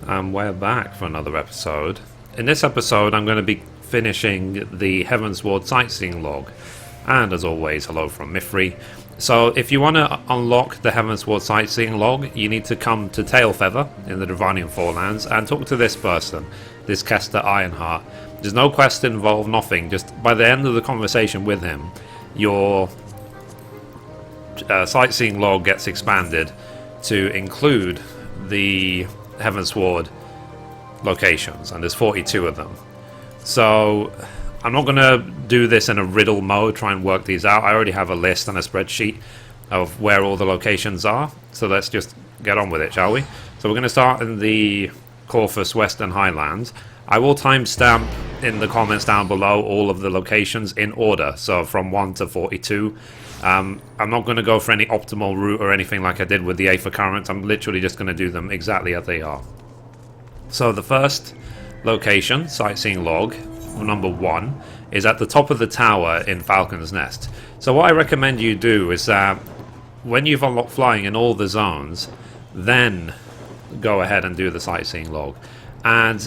and we're back for another episode. In this episode, I'm going to be finishing the Heavensward Sightseeing Log, and as always, hello from Mithrie. So, if you want to unlock the Heavensward Sightseeing Log, you need to come to Tailfeather in the Dravanian Forelands and talk to this person, this Kester Ironheart. There's no quest involved, nothing. Just by the end of the conversation with him, your sightseeing log gets expanded to include the Heavensward locations, and there's 42 of them. So I'm not going to do this in a riddle mode, try and work these out. I already have a list and a spreadsheet of where all the locations are, so let's just get on with it, shall we? So we're going to start in the Coerthas Western Highlands. I will timestamp in the comments down below all of the locations in order, so from 1 to 42. I'm not going to go for any optimal route or anything like I did with the Aether Currents. I'm literally just going to do them exactly as they are. So the first location, Sightseeing Log, number 1, is at the top of the tower in Falcon's Nest. So what I recommend you do is that when you've unlocked flying in all the zones, then go ahead and do the Sightseeing Log. And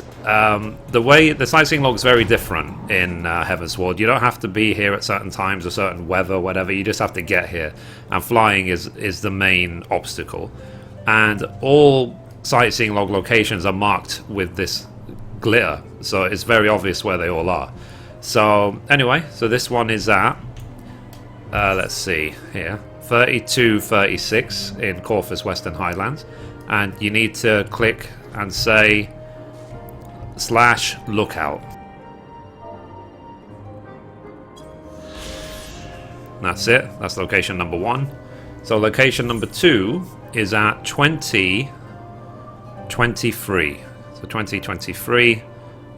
the way the sightseeing log is very different in Heavensward. You don't have to be here at certain times or certain weather, whatever. You just have to get here, and flying is the main obstacle. And all sightseeing log locations are marked with this glitter, so it's very obvious where they all are. So anyway, so this one is at let's see here, 3236 in Coerthas Western Highlands, and you need to click and say /lookout. That's it. That's location number 1. So location number 2 is at 2023. So 2023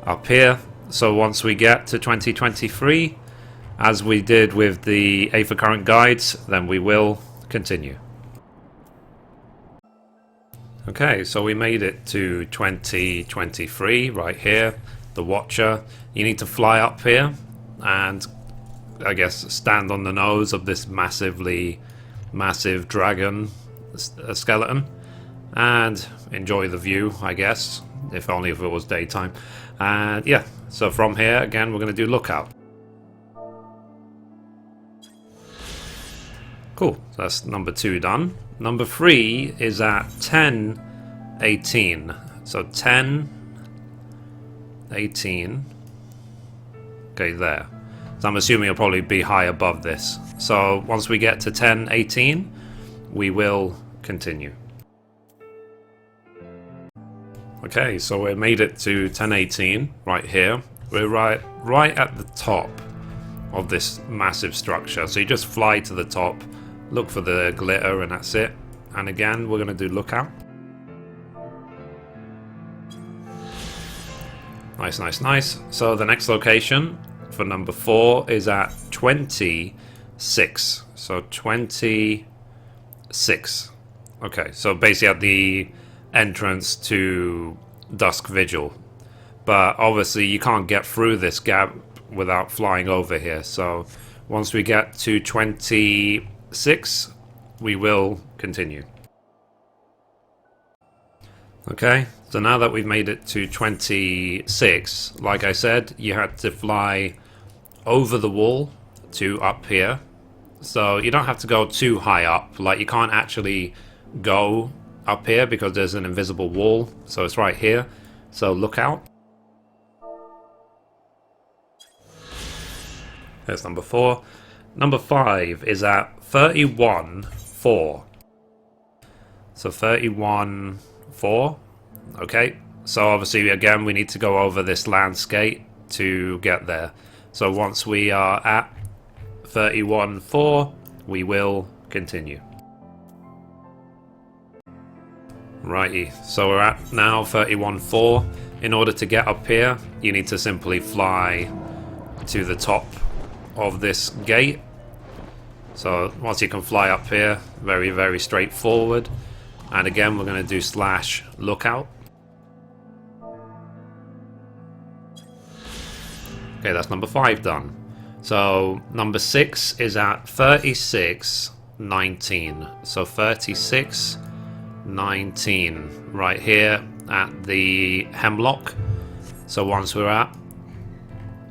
up here. So once we get to 2023, as we did with the Aether Current guides, then we will continue. Okay, so we made it to 2023 right here, the Watcher. You need to fly up here and I guess stand on the nose of this massive dragon skeleton and enjoy the view, I guess, if only if it was daytime. And yeah, so from here again we're going to do Lookout. Cool, so that's number 2 done. Number 3 is at 1018. So 1018. Okay, there. So I'm assuming it'll probably be high above this. So once we get to 1018, we will continue. Okay, so we made it to 1018 right here. We're right at the top of this massive structure. So you just fly to the top, look for the glitter, and that's it. And again, we're going to do Lookout. Nice, nice, nice. So the next location for number 4 is at 26. So 26. Okay, so basically at the entrance to Dusk Vigil. But obviously you can't get through this gap without flying over here. So once we get to 26, we will continue. Okay, so now that we've made it to 26, like I said, you had to fly over the wall to up here. So you don't have to go too high up. Like, you can't actually go up here because there's an invisible wall. So it's right here. So look out. There's number 4. Number 5 is at 31.4. So 31.4. Okay. So obviously again we need to go over this landscape to get there. So once we are at 31.4, we will continue. Righty. So we're at now 31.4. In order to get up here, you need to simply fly to the top of this gate. So once you can fly up here, very, very straightforward. And again, we're going to do /lookout. Okay, that's number 5 done. So number 6 is at 36.19. So 36.19 right here. at the Hemlock. So once we're at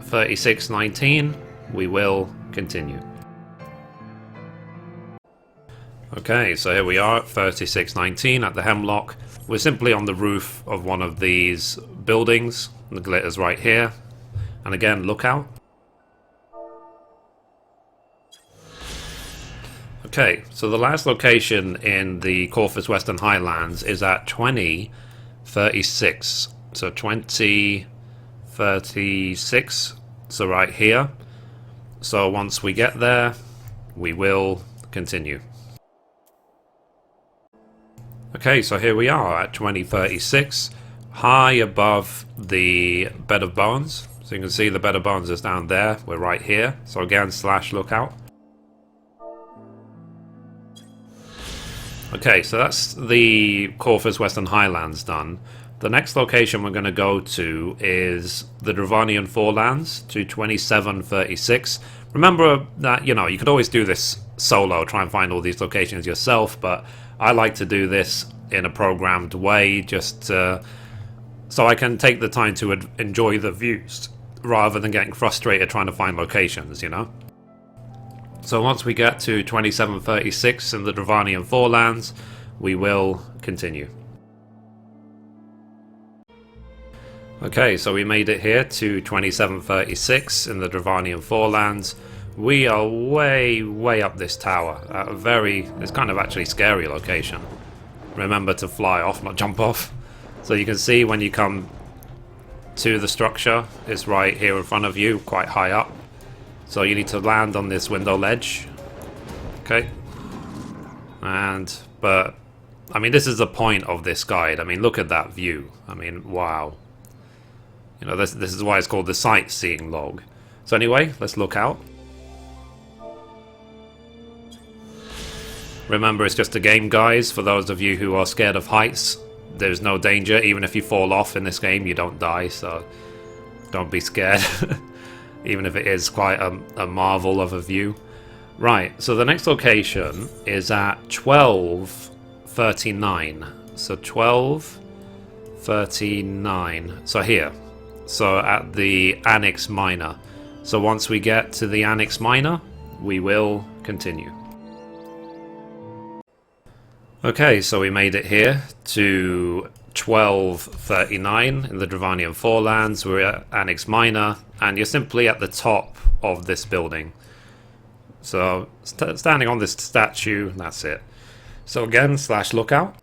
3619, we will continue. Okay, so here we are at 3619 at the Hemlock. We're simply on the roof of one of these buildings. The glitter's right here. And again, look out. Okay, so the last location in the Coerthas Western Highlands is at 2036. So 2036, so right here. So once we get there, we will continue. Okay, so here we are at 2036, high above the Bed of Bones. So you can see the Bed of Bones is down there. We're right here. So again, slash lookout. Okay, so that's the Coerthas Western Highlands done. The next location we're going to go to is the Dravanian Forelands to 2736. Remember that, you know, you could always do this solo, try and find all these locations yourself, but I like to do this in a programmed way, just so I can take the time to enjoy the views, rather than getting frustrated trying to find locations, you know? So once we get to 2736 in the Dravanian Forelands, we will continue. Okay, so we made it here to 2736 in the Dravanian Forelands. We are way up this tower at a it's kind of actually scary location. Remember to fly off, not jump off. So you can see when you come to the structure, it's right here in front of you, quite high up. So you need to land on this window ledge. Okay. But I mean, this is the point of this guide. I mean, look at that view. I mean, wow. You know, this is why it's called the Sightseeing Log. So anyway, let's look out. Remember, it's just a game, guys. For those of you who are scared of heights, there's no danger. Even if you fall off in this game, you don't die, so don't be scared. Even if it is quite a marvel of a view. Right, so the next location is at 1239. So 1239. So here. So at the Annex Minor. So once we get to the Annex Minor, we will continue. Okay, so we made it here to 1239 in the Dravanian Forelands. We're at Annex Minor, and you're simply at the top of this building. So standing on this statue, that's it. So again, slash lookout.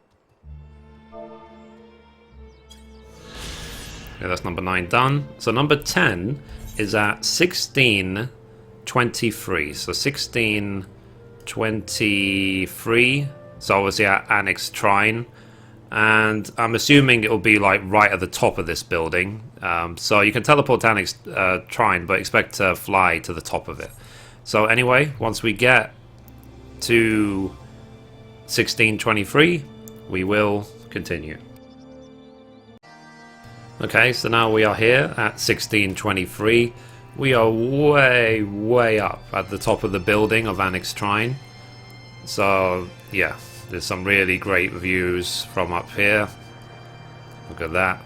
Okay, that's number 9 done. So number 10 is at 1623. So 1623. So obviously at Annex Shrine. And I'm assuming it'll be like right at the top of this building. So you can teleport to Annex Shrine, but expect to fly to the top of it. So anyway, once we get to 1623, we will continue. Okay, so now we are here at 1623. We are way up at the top of the building of Annex Shrine. So yeah, there's some really great views from up here. Look at that.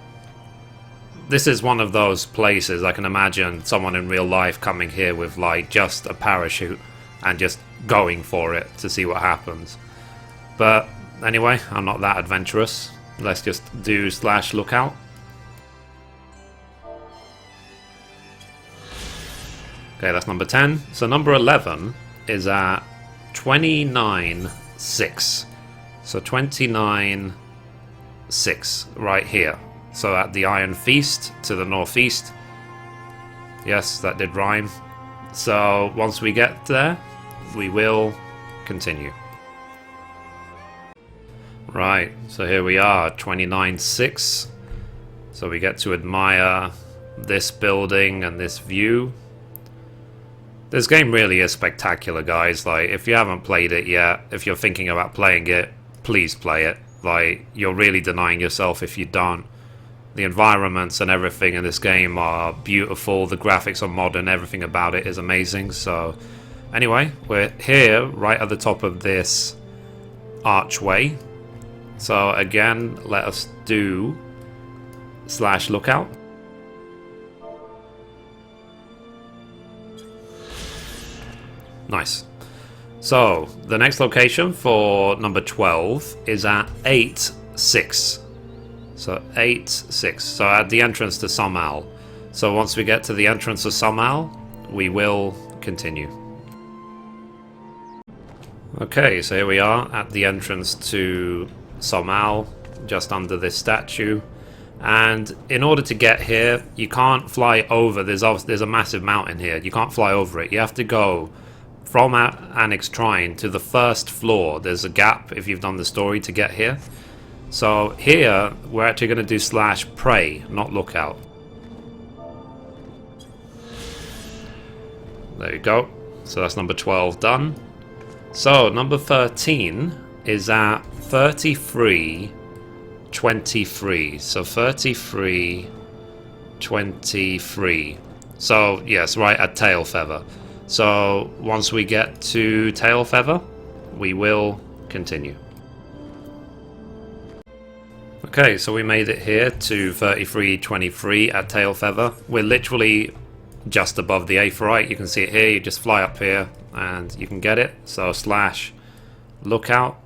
This is one of those places I can imagine someone in real life coming here with like just a parachute and just going for it to see what happens. But anyway, I'm not that adventurous. Let's just do slash lookout. Okay, that's number 10. So number 11 is at 29.6. So 29.6 right here. So at the Iron Feast to the northeast. Yes, that did rhyme. So once we get there, we will continue. Right, so here we are, 29.6. So we get to admire this building and this view. This game really is spectacular, guys. Like, if you haven't played it yet, if you're thinking about playing it, please play it. Like, you're really denying yourself if you don't. The environments and everything in this game are beautiful. The graphics are modern. Everything about it is amazing. So, anyway, we're here right at the top of this archway. So, again, let us do slash lookout. Nice. So the next location for number 12 is at 8-6. So 8-6. So at the entrance to Somal. So once we get to the entrance of Somal, we will continue. Okay, so here we are at the entrance to Somal, just under this statue. And in order to get here, you can't fly over. There's a massive mountain here. You can't fly over it. You have to go from Annex Shrine to the first floor. There's a gap if you've done the story to get here. So here, we're actually going to do slash pray, not lookout. There you go. So that's number 12 done. So number 13 is at 33-23. So 33-23. So yes, right at Tail Feather. So once we get to Tail Feather, we will continue. Okay, so we made it here to 33-23 at Tail Feather. We're literally just above the Aephorite. You can see it here. You just fly up here and you can get it. So slash lookout.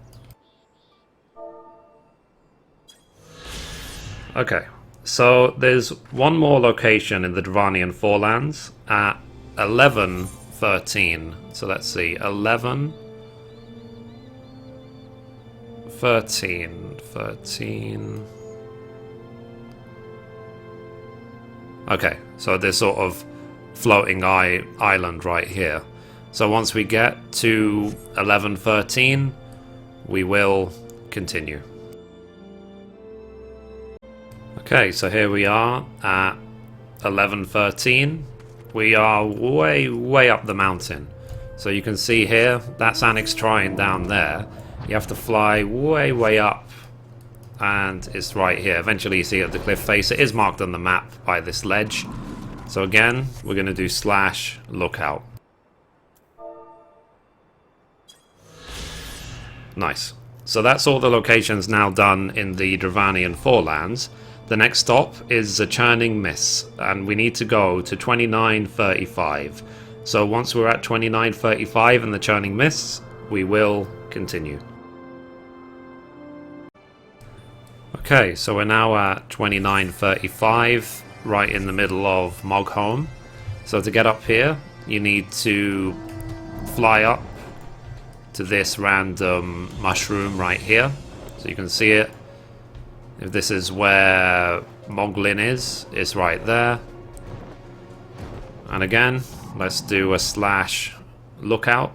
Okay, so there's one more location in the Dravanian Forelands at 11-13. So let's see, 11, 13, 13. Okay, so this sort of floating island right here. So once we get to 11-13, we will continue. Okay, so here we are at 11-13. We are way up the mountain. So you can see here, that's Annex Shrine down there. You have to fly way up, and it's right here. Eventually you see it at the cliff face. It is marked on the map by this ledge. So again, we're going to do slash lookout. Nice. So that's all the locations now done in the Dravanian Forelands. The next stop is the Churning Mists, and we need to go to 29-35. So once we're at 29-35 in the Churning Mists, we will continue. Okay, so we're now at 29-35, right in the middle of Mogholm. So to get up here, you need to fly up to this random mushroom right here. So you can see it. If this is where Moglin is, it's right there. And again, let's do a slash lookout.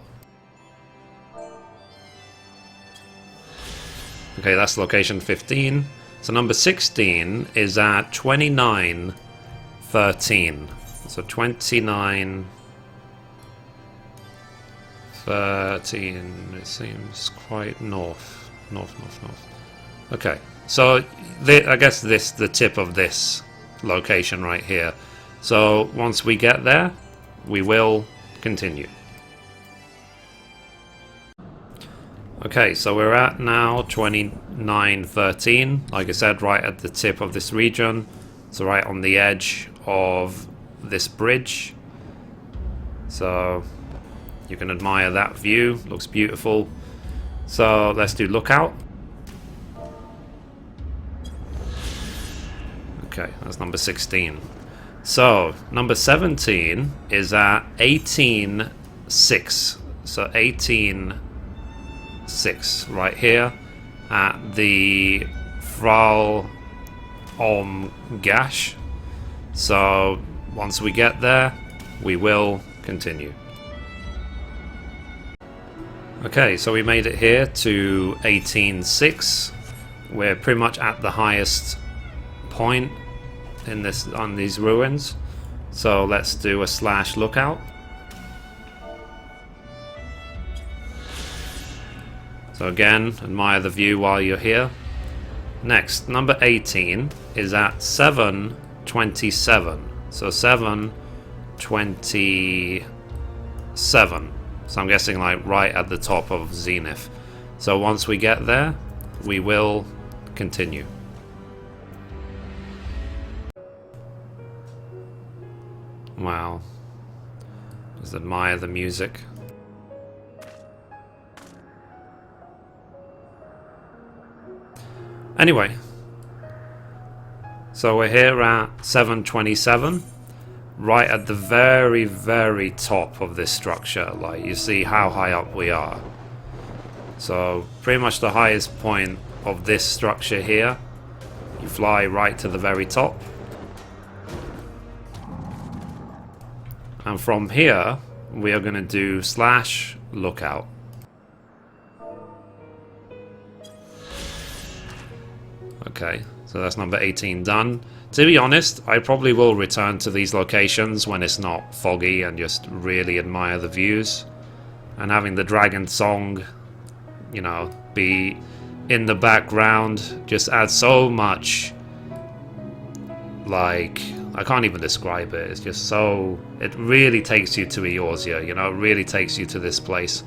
Okay, that's location 15. So number 16 is at 29-13. So 29-13, it seems quite north. Okay, so I guess this the tip of this location right here. So once we get there, we will continue. Okay, so we're at now 29-13, like I said, right at the tip of this region. So right on the edge of this bridge. So you can admire that view, looks beautiful. So let's do lookout. Okay, that's number 16. So number 17 is at 18-6. So 18-6 right here at the Fral Gash. So once we get there, we will continue. Okay, so we made it here to 18-6. We're pretty much at the highest point in this on these ruins. So let's do a slash lookout. So again, admire the view while you're here. Next, number 18 is at 7-27. So 7-27. So I'm guessing like right at the top of Zenith. So once we get there, we will continue. Wow. Just admire the music. Anyway. So we're here at 727. Right at the very, very top of this structure. Like, you see how high up we are. So, pretty much the highest point of this structure here. You fly right to the very top. And from here, we are going to do / lookout. Okay, so that's number 18 done. To be honest, I probably will return to these locations when it's not foggy and just really admire the views. And having the dragon song, you know, be in the background just adds so much. Like, I can't even describe it. It's just so... It really takes you to Eorzea, you know, it really takes you to this place.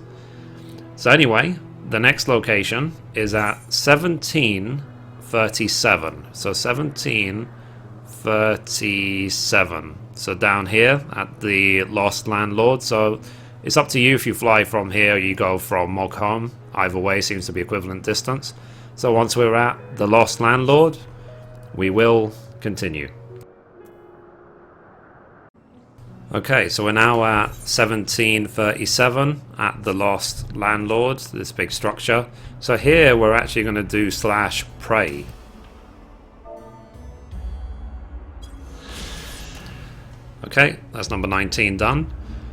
So anyway, the next location is at 1737. So 1737. So down here at the Lost Landlord. So it's up to you if you fly from here or you go from Mogholm. Either way seems to be equivalent distance. So once we're at the Lost Landlord, we will continue. Okay, so we're now at 1737 at the Lost Landlord, this big structure. So here we're actually going to do / pray. Okay, that's number 19 done.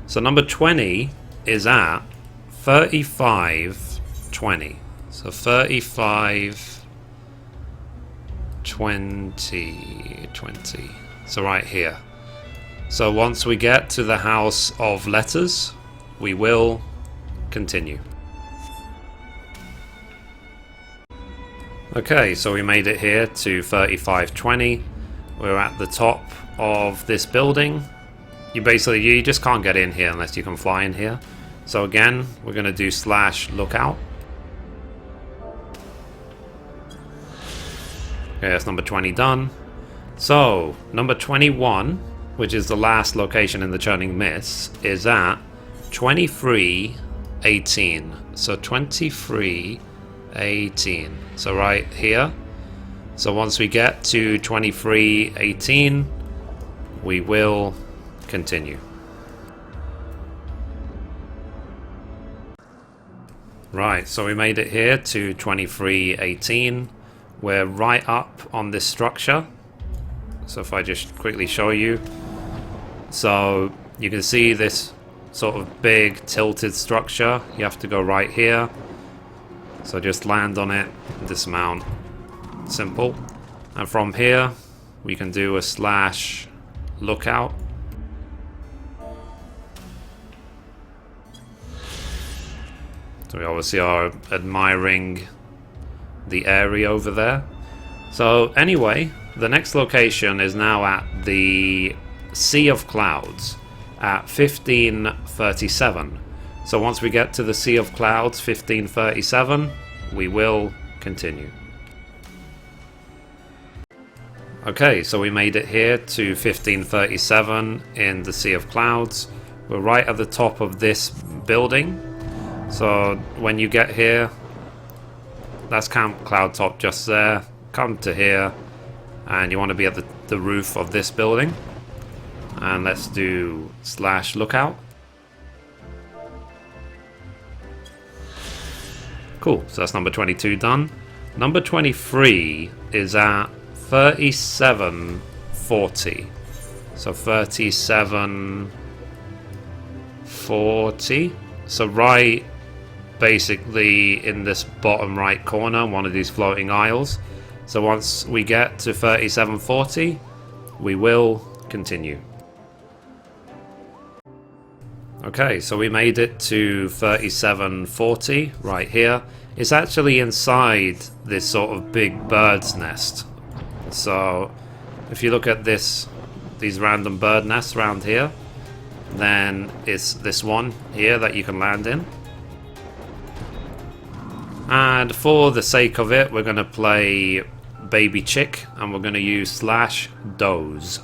So number 20 is at 3520. So 3520. So right here. So once we get to the House of Letters, we will continue. Okay, so we made it here to 3520. We're at the top of this building. You just can't get in here unless you can fly in here. So again, we're going to do / lookout. Okay, that's number 20 done. So, number 21, which is the last location in the Churning Mists, is at 2318. So 2318. So right here. So once we get to 2318, we will continue. Right, so we made it here to 2318. We're right up on this structure. So if I just quickly show you. So you can see this sort of big tilted structure. You have to go right here. So just land on it, dismount. Simple. And from here, we can do a / lookout. So we obviously are admiring the area over there. So anyway, the next location is now at the Sea of Clouds at 1537. So once we get to the Sea of Clouds, 1537, we will continue. Okay, so we made it here to 1537 in the Sea of Clouds. We're right at the top of this building. So when you get here, that's Camp Cloudtop just there. Come to here, and you want to be at the roof of this building. And let's do / lookout. Cool, so that's number 22 done. Number 23 is at 3740. So 3740. So right basically in this bottom right corner, one of these floating isles. So once we get to 3740, we will continue. Okay, so we made it to 3740 right here. It's actually inside this sort of big bird's nest. So if you look at these random bird nests around here, then it's this one here that you can land in. And for the sake of it, we're going to play Baby Chick, and we're going to use / doze.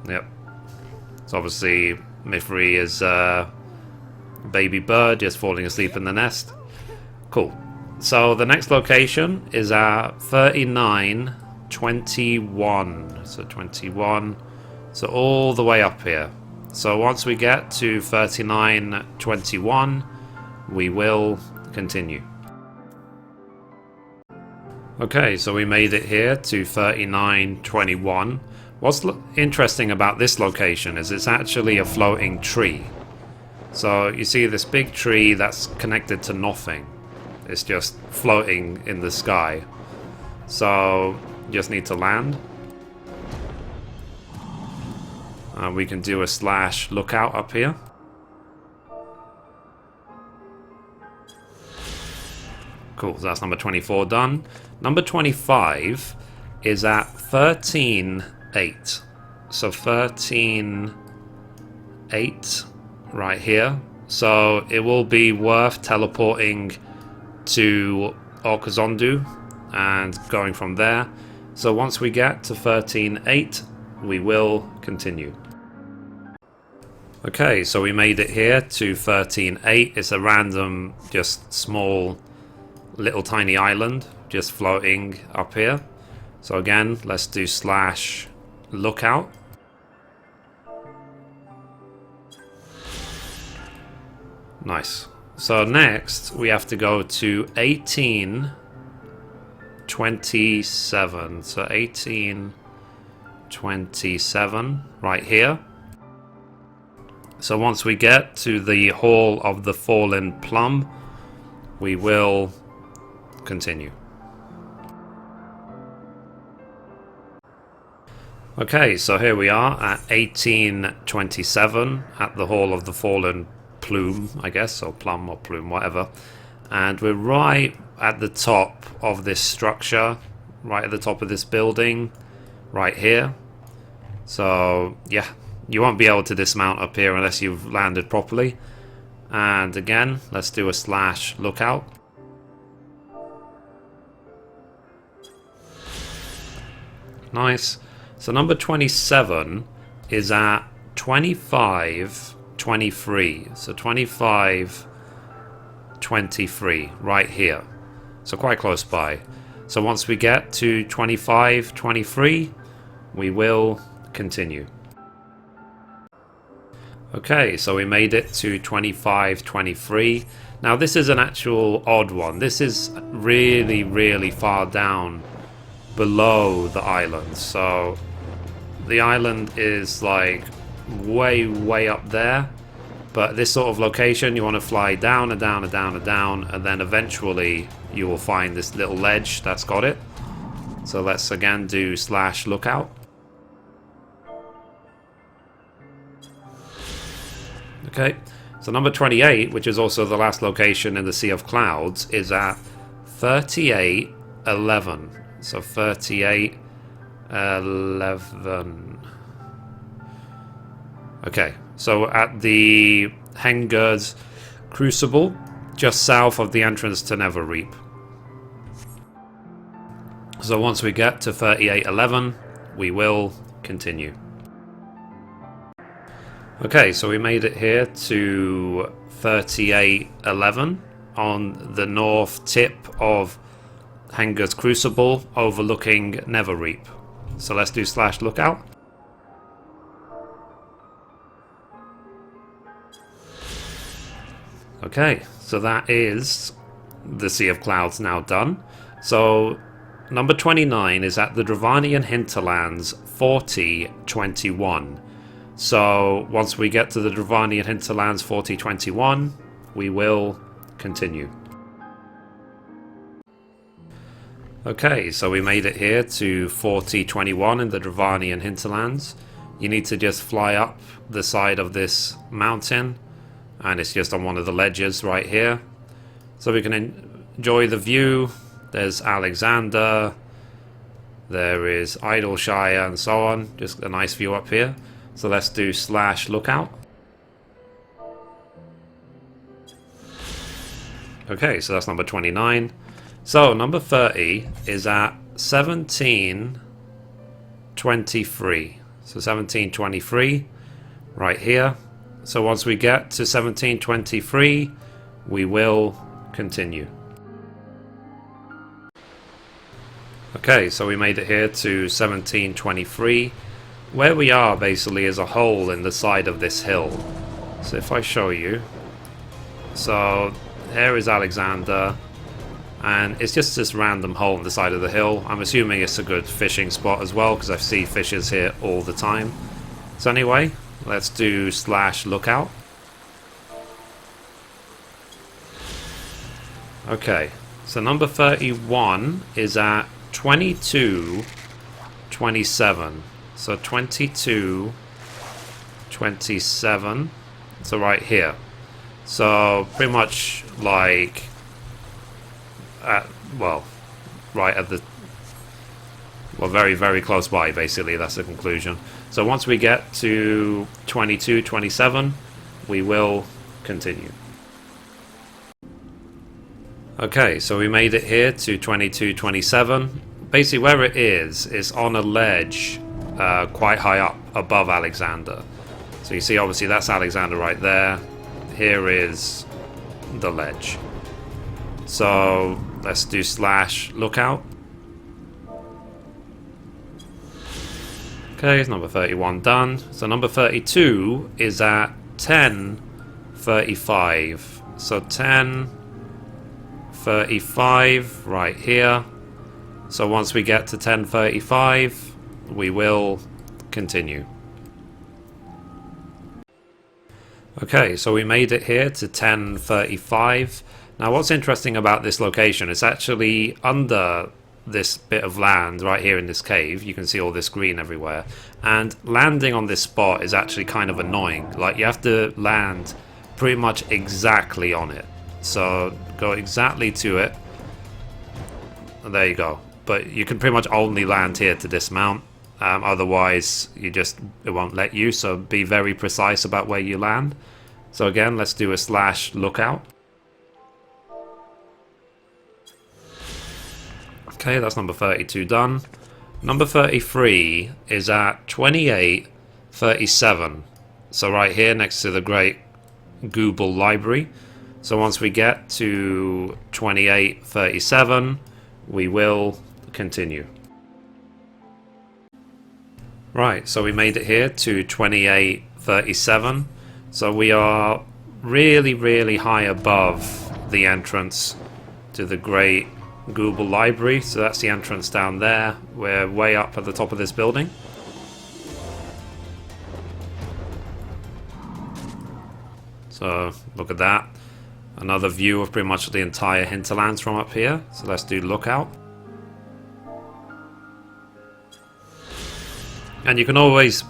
Yep. So obviously Mithrie is baby bird just falling asleep in the nest. Cool. So the next location is at 3921. So 21. So all the way up here. So once we get to 3921, we will continue. Okay, so we made it here to 3921. What's interesting about this location is it's actually a floating tree. So you see this big tree that's connected to nothing. It's just floating in the sky. So you just need to land. We can do a / lookout up here. Cool, so that's number 24 done. Number 25 is at 13.8. So 13.8 right here. So it will be worth teleporting to Orkazondu and going from there. So once we get to 13.8, we will continue. Okay, so we made it here to 13.8. It's a random, just small, little tiny island just floating up here. So again, let's do / lookout. Nice. So next we have to go to 1827. So 1827 right here. So once we get to the Hall of the Fallen Plum, we will continue. Okay, so here we are at 1827 at the Hall of the Fallen Plume, I guess, or plum or plume, whatever. And we're right at the top of this structure, right at the top of this building, right here. So, yeah, you won't be able to dismount up here unless you've landed properly. And again, let's do a / lookout. Nice. So number 27 is at 2523. So 2523 right here. So quite close by. So once we get to 2523, we will continue. Okay, so we made it to 2523. Now this is an actual odd one. This is really, really far down below the island. So the island is like way, way up there. But this sort of location, you want to fly down and down and down and down, and then eventually you will find this little ledge that's got it. So let's again do / lookout. Okay, so number 28, which is also the last location in the Sea of Clouds, is at 3811. So 3811. Okay, so at the Hengur's Crucible, just south of the entrance to Neverreap. So once we get to 3811, we will continue. Okay, so we made it here to 3811 on the north tip of Hengur's Crucible, overlooking Neverreap. So let's do / lookout. Okay, so that is the Sea of Clouds now done. So number 29 is at the Dravanian Hinterlands 4021. So once we get to the Dravanian Hinterlands 4021, we will continue. Okay, so we made it here to 4021 in the Dravanian Hinterlands. You need to just fly up the side of this mountain, and it's just on one of the ledges right here. So we can enjoy the view. There's Alexander, there is Idleshire, and so on. Just a nice view up here. So let's do / lookout. Okay, so that's number 29. So number 30 is at 1723. So 1723 right here. So once we get to 1723, we will continue. Okay, so we made it here to 1723. Where we are basically is a hole in the side of this hill. So if I show you, so here is Alexander, and it's just this random hole in the side of the hill. I'm assuming it's a good fishing spot as well, because I see fishes here all the time. So anyway, let's do /lookout. Okay, so number 31 is at 2227. So 2227. So right here. So pretty much like right at the very, very close by, basically. That's the conclusion. So once we get to 2227, we will continue. Okay, so we made it here to 2227. Basically where it is on a ledge quite high up above Alexander. So you see, obviously that's Alexander right there. Here is the ledge. So let's do /lookout. Okay, it's number 31 done. So number 32 is at 1035. So 1035 right here. So once we get to 1035, we will continue. Okay, so we made it here to 1035. Now what's interesting about this location is actually under this bit of land right here in this cave. You can see all this green everywhere, and landing on this spot is actually kind of annoying. Like, you have to land pretty much exactly on it. So go exactly to it. And there you go. But you can pretty much only land here to dismount. Otherwise, it won't let you. So be very precise about where you land. So again, let's do a /lookout. Okay, that's number 32 done. Number 33 is at 2837. So right here next to the Great Google Library. So once we get to 2837, we will continue. Right, so we made it here to 2837. So we are really, really high above the entrance to the Great Google Library. So that's the entrance down there. We're way up at the top of this building. So look at that. Another view of pretty much the entire hinterlands from up here. So let's do lookout. And you can always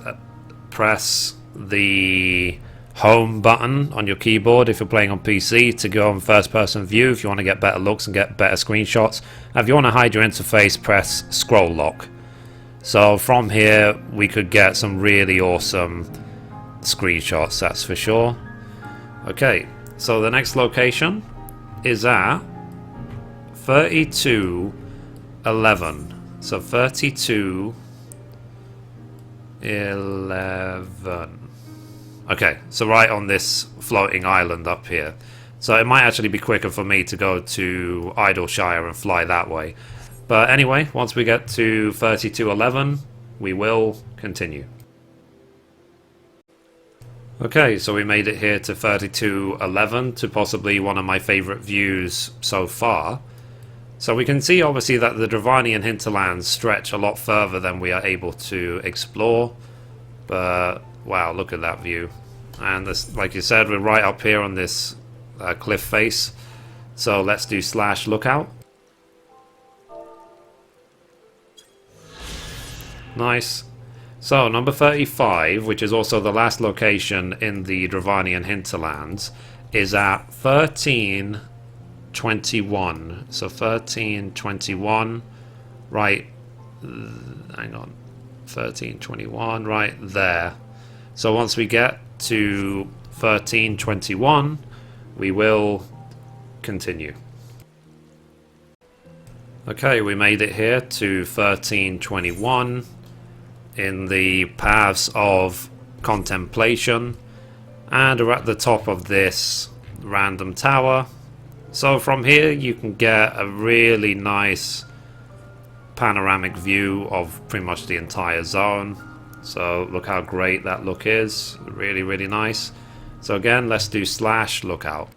press the home button on your keyboard if you're playing on PC to go on first person view if you want to get better looks and get better screenshots. And if you want to hide your interface, press scroll lock. So from here we could get some really awesome screenshots, that's for sure. Okay, so the next location is at 3211. So 3211. Okay, so right on this floating island up here. So it might actually be quicker for me to go to Idleshire and fly that way. But anyway, once we get to 3211, we will continue. Okay, so we made it here to 3211, to possibly one of my favourite views so far. So we can see obviously that the Dravanian hinterlands stretch a lot further than we are able to explore. But wow, look at that view. And this, like you said, we're right up here on this cliff face. So let's do /lookout. Nice. So number 35, which is also the last location in the Dravanian hinterlands, is at 1321. So 1321, right, hang on, 1321, right there. So once we get to 1321, we will continue. Okay, we made it here to 1321. in the paths of contemplation, and are at the top of this random tower. So from here you can get a really nice panoramic view of pretty much the entire zone. So look how great that look is. Really, really nice. So again, let's do / lookout.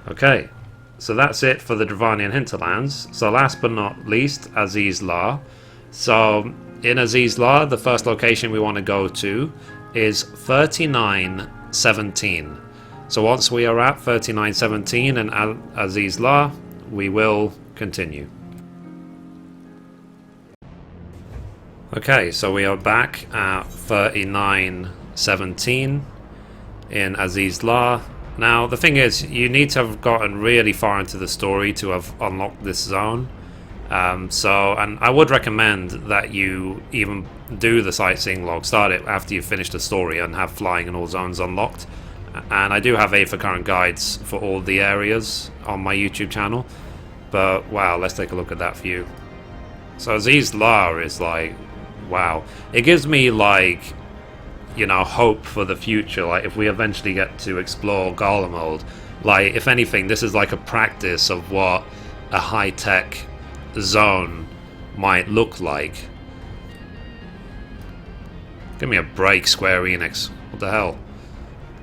Okay, so that's it for the Dravanian hinterlands. So last but not least, Aziz La. So in Aziz La, the first location we want to go to is 3917. So once we are at 3917 and Aziz La, we will continue. Okay, so we are back at 3917 in Aziz La. Now, the thing is, you need to have gotten really far into the story to have unlocked this zone. And I would recommend that you even do the sightseeing log, start it after you finish the story and have flying in all zones unlocked. And I do have A for current guides for all the areas on my YouTube channel. But wow, let's take a look at that view. So Aziz La is like, wow. It gives me like, you know, hope for the future. Like if we eventually get to explore Garlemald, like if anything, this is like a practice of what a high-tech zone might look like. Give me a break, Square Enix. What the hell?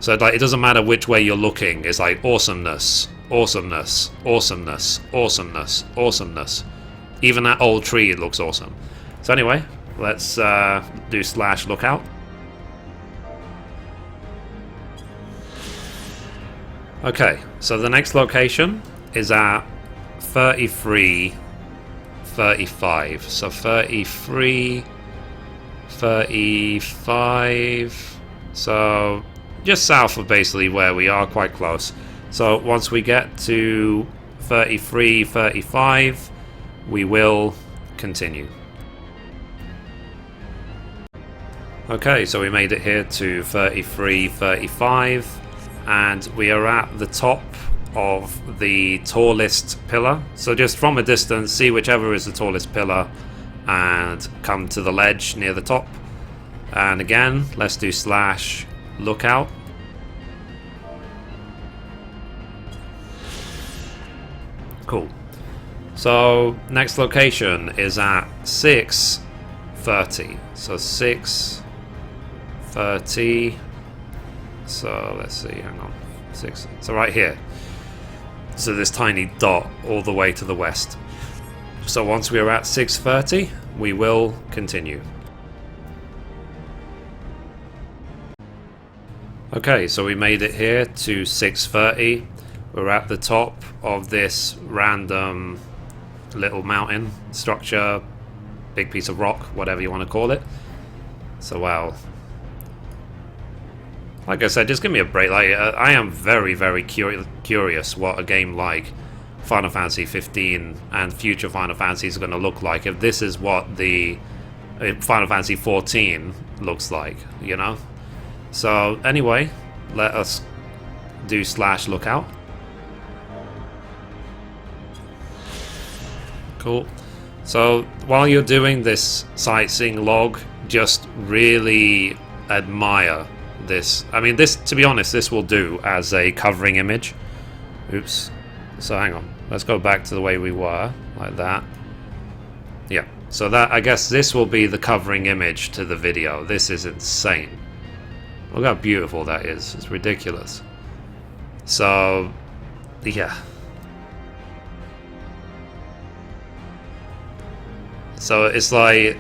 So like it doesn't matter which way you're looking, it's like awesomeness, awesomeness, awesomeness, awesomeness, awesomeness. Even that old tree, it looks awesome. So anyway, let's do / lookout. Okay, so the next location is at 3335. So 33, 35. So just south of basically where we are, quite close. So once we get to 33, 35, we will continue. Okay, so we made it here to 33, 35. And we are at the top of the tallest pillar. So just from a distance, see whichever is the tallest pillar and come to the ledge near the top. And again, let's do / lookout. Cool. So next location is at 630. So 630. So let's see, hang on, 6. So right here. So this tiny dot all the way to the west. So once we are at 630, we will continue. Okay, so we made it here to 630. We're at the top of this random little mountain structure, big piece of rock, whatever you want to call it. So wow. Like I said, just give me a break. Like I am very, very curious what a game like Final Fantasy 15 and future Final Fantasies are going to look like if this is what the Final Fantasy 14 looks like, you know? So anyway, let us do / lookout. Cool. So while you're doing this sightseeing log, just really admire this. I mean, this, to be honest, this will do as a covering image. Oops. So hang on. Let's go back to the way we were, like that. Yeah. So that, I guess this will be the covering image to the video. This is insane. Look how beautiful that is. It's ridiculous. So, yeah. So it's like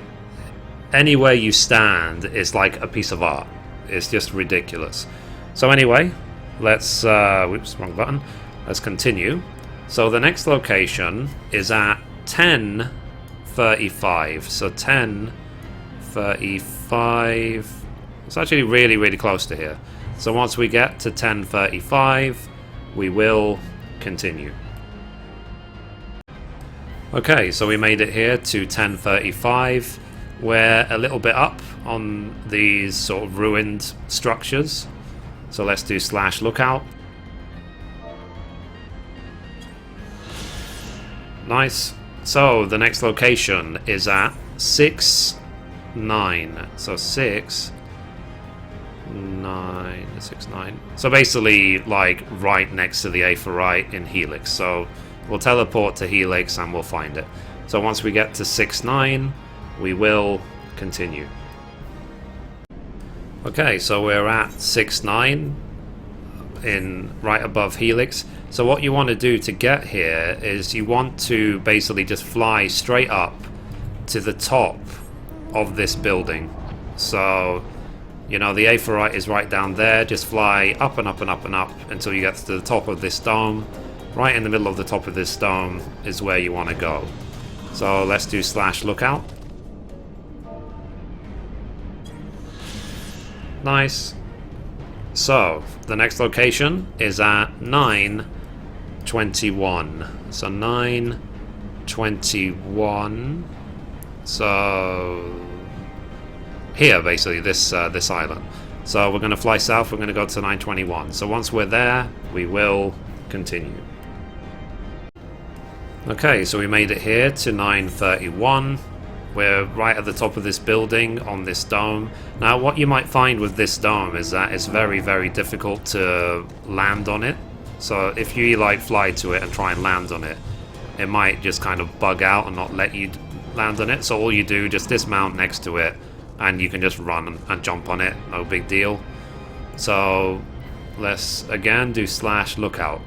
anywhere you stand is like a piece of art. It's just ridiculous. So anyway, let's whoops, wrong button. Let's continue. So the next location is at 1035. So 1035. It's actually really, really close to here. So once we get to 1035, we will continue. Okay, so we made it here to 1035. We're a little bit up on these sort of ruined structures. So let's do / lookout. Nice. So the next location is at 6-9. So 6-9. So basically, like right next to the Aetheryte in Helix. So we'll teleport to Helix and we'll find it. So once we get to 6-9, we will continue. Okay, so we're at 6-9 in right above Helix. So what you want to do to get here is you want to basically just fly straight up to the top of this building. So, you know, the Aetheryte is right down there. Just fly up and up and up and up until you get to the top of this dome. Right in the middle of the top of this dome is where you want to go. So let's do /lookout. Nice. So the next location is at 9-21. So 9-21. So here, basically, this island. So we're going to fly south. We're going to go to 9-21. So once we're there, we will continue. Okay, so we made it here to 9-31. We're right at the top of this building on this dome. Now, what you might find with this dome is that it's very, very difficult to land on it. So if you like fly to it and try and land on it, it might just kind of bug out and not let you land on it. So all you do, just dismount next to it, and you can just run and jump on it. No big deal. So let's again do /lookout.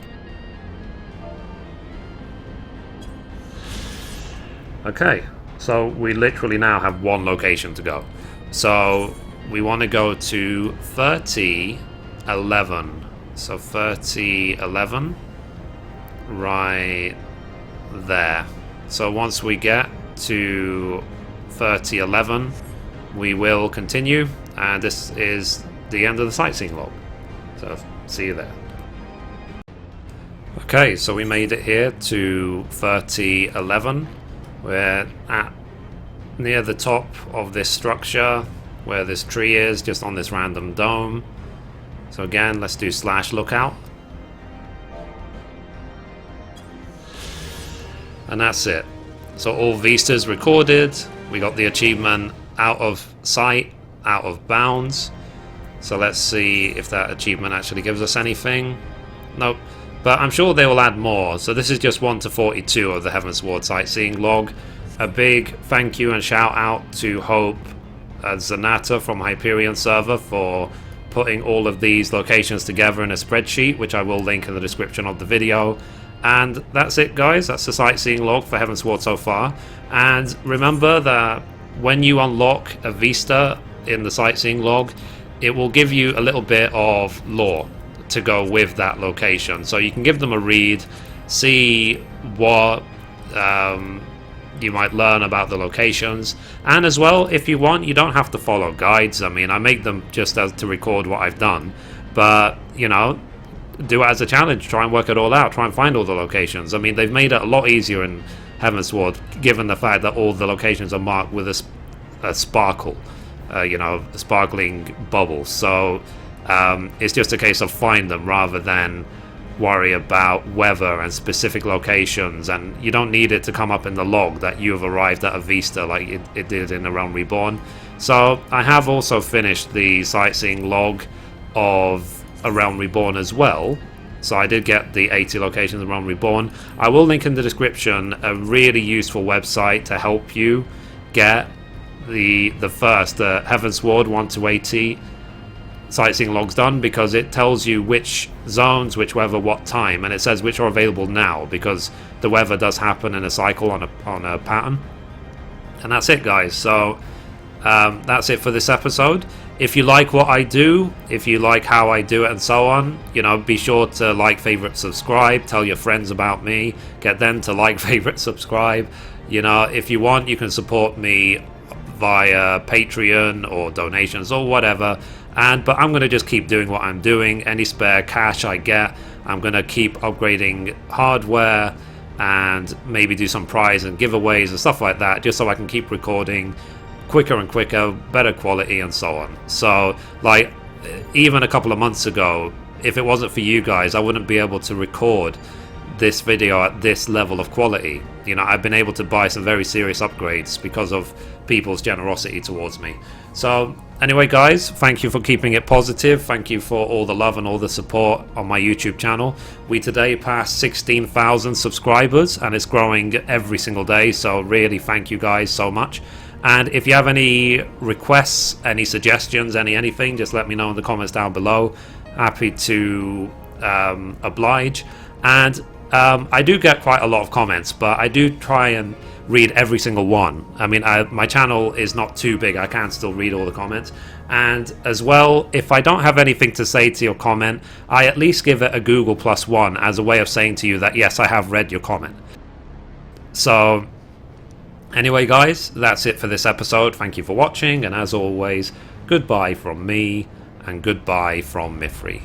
Okay. So we literally now have one location to go. So we want to go to 30-11. So 30-11 right there. So once we get to 30-11, we will continue, and this is the end of the sightseeing log. So see you there. Okay, so we made it here to 30-11. We're at near the top of this structure where this tree is, just on this random dome. So again, let's do /lookout. And that's it. So all vistas recorded. We got the achievement out of sight, out of bounds. So let's see if that achievement actually gives us anything. Nope. But I'm sure they will add more. So this is just 1 to 42 of the Heavensward Sightseeing log. A big thank you and shout out to Hope Zanata from Hyperion server for putting all of these locations together in a spreadsheet, which I will link in the description of the video. And that's it, guys. That's the sightseeing log for Heavensward so far. And remember that when you unlock a vista in the sightseeing log, it will give you a little bit of lore to go with that location. So you can give them a read, see what you might learn about the locations, and as well, if you want, you don't have to follow guides. I mean, I make them just as to record what I've done, but you know, do it as a challenge. Try and work it all out. Try and find all the locations. I mean, they've made it a lot easier in Heavensward, given the fact that all the locations are marked with a sparkle, you know, a sparkling bubble. So it's just a case of find them rather than worry about weather and specific locations, and you don't need it to come up in the log that you have arrived at a vista like it did in A Realm Reborn. So I have also finished the sightseeing log of A Realm Reborn as well. So I did get the 80 locations of A Realm Reborn. I will link in the description a really useful website to help you get the first Heavensward 1 to 80 sightseeing logs done, because it tells you which zones, which weather, what time, and it says which are available now, because the weather does happen in a cycle on a pattern. And that's it, guys. So that's it for this episode. If you like what I do, if you like how I do it and so on, you know, be sure to like, favorite, subscribe, tell your friends about me, get them to like, favorite, subscribe. You know, if you want, you can support me via Patreon or donations or whatever. But I'm going to just keep doing what I'm doing. Any spare cash I get, I'm going to keep upgrading hardware and maybe do some prize and giveaways and stuff like that, just so I can keep recording quicker and quicker, better quality and so on. So, like, even a couple of months ago, if it wasn't for you guys, I wouldn't be able to record this video at this level of quality. You know, I've been able to buy some very serious upgrades because of people's generosity towards me. So anyway guys, thank you for keeping it positive. Thank you for all the love and all the support on my YouTube channel. We today passed 16,000 subscribers and it's growing every single day, so really thank you guys so much. And if you have any requests, any suggestions, anything, just let me know in the comments down below. Happy to oblige. And I do get quite a lot of comments, but I do try and read every single one. I mean, my channel is not too big, I can still read all the comments. And as well, if I don't have anything to say to your comment, I at least give it a Google +1 as a way of saying to you that yes, I have read your comment. So anyway guys, that's it for this episode. Thank you for watching, and as always, goodbye from me and goodbye from Mithrie.